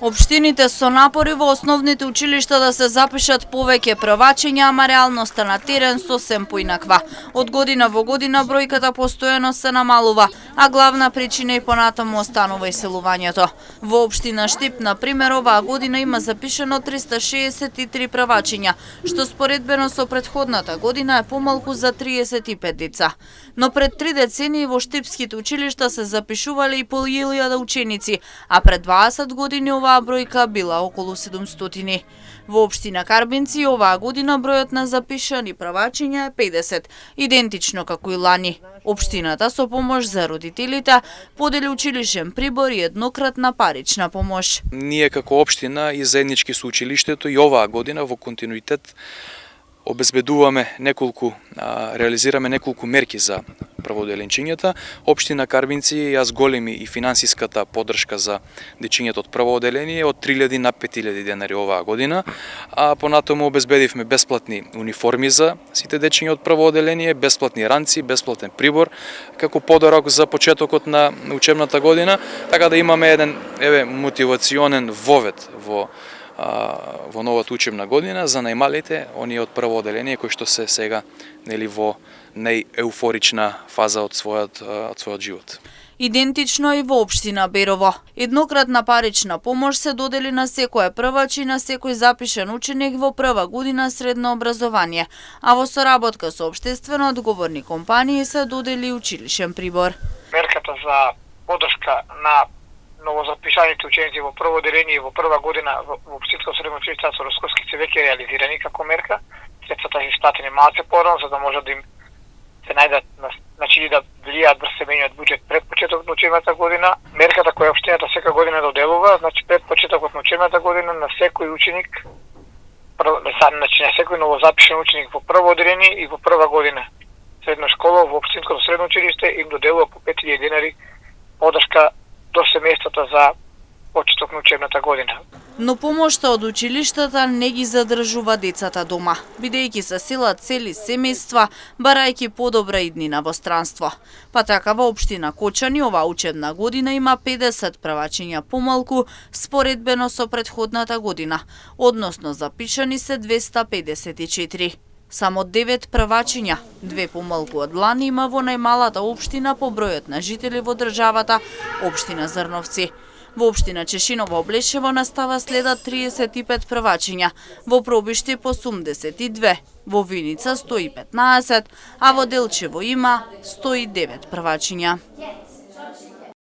Општините со напори во основните училишта да се запишат повеќе првачиња, ама реалноста на терен сосем поинаква. Од година во година бројката постојано се намалува, а главна причина и понатаму останува иселувањето. Во општина Штип, на пример, оваа година има запишано 363 првачиња, што споредбено со претходната година е помалку за 35 деца. Но пред 3 децении во штипските училишта се запишувале и по 1000 ученици, а пред 20 години оваа бројка била околу 700. Во општина Карбинци оваа година бројот на запишани првачиња е 50, идентично како и лани. Општината со помош за родителите подели училишен прибор и еднократна парична помош. Ние како општина и заеднички со училиштето и оваа година во континуитет обезбедуваме реализираме неколку мерки за прводеленчињата. Општина Карбинци ја зголеми и финансиската поддршка за дечињата од прво оделение од 3000 на 5000 денари оваа година, а понатаму обезбедивме бесплатни униформи за сите дечиња од прво оделение, бесплатни ранци, бесплатен прибор како подарок за почетокот на учебната година, така да имаме еден мотивационен вовет во новата учебна година за најмалите, оние од прво оделение кои што се сега во најеуфорична фаза од својот живот. Идентично и во општина Берово. Еднократна парична помош се додели на секоја првач и на секој запишен ученик во прва година средно образование, а во соработка со општествено одговорни компании се додели училишен прибор. Мерката за поддршка на новозапишаните ученици во прво оделение и во прва година во општинско средно училиште со Росковски се веќе реализирани како мерка. Средствата се исплатени малце порано за да може да им се најдат начини да влијаат брз семејниот буџет пред почетокот на учебната година. Мерката која општината сека година доделува, значи пред почетокот на учебната година на секој ученик, на секој новозапишен ученик во прво оделение и во прва година средна школа во општинското средно училиште им доделува по 5000 денари поддршка до семејствата за почеток на учебната година. Но помошта од училиштата не ги задржува децата дома, бидејќи се селат цели семејства, барајќи подобра иднина во странство. Па така во општина Кочани оваа учебна година има 50 првачиња помалку споредбено со претходната година, односно запишани се 254. Само 9 првачиња, 2 помалку од лани има во најмалата општина по бројот на жители во државата, општина Зрновци. Во општина Чешиново Облешево настава следат 35 првачиња, во Пробишти 82, во Виница 115, а во Делчево има 109 првачиња.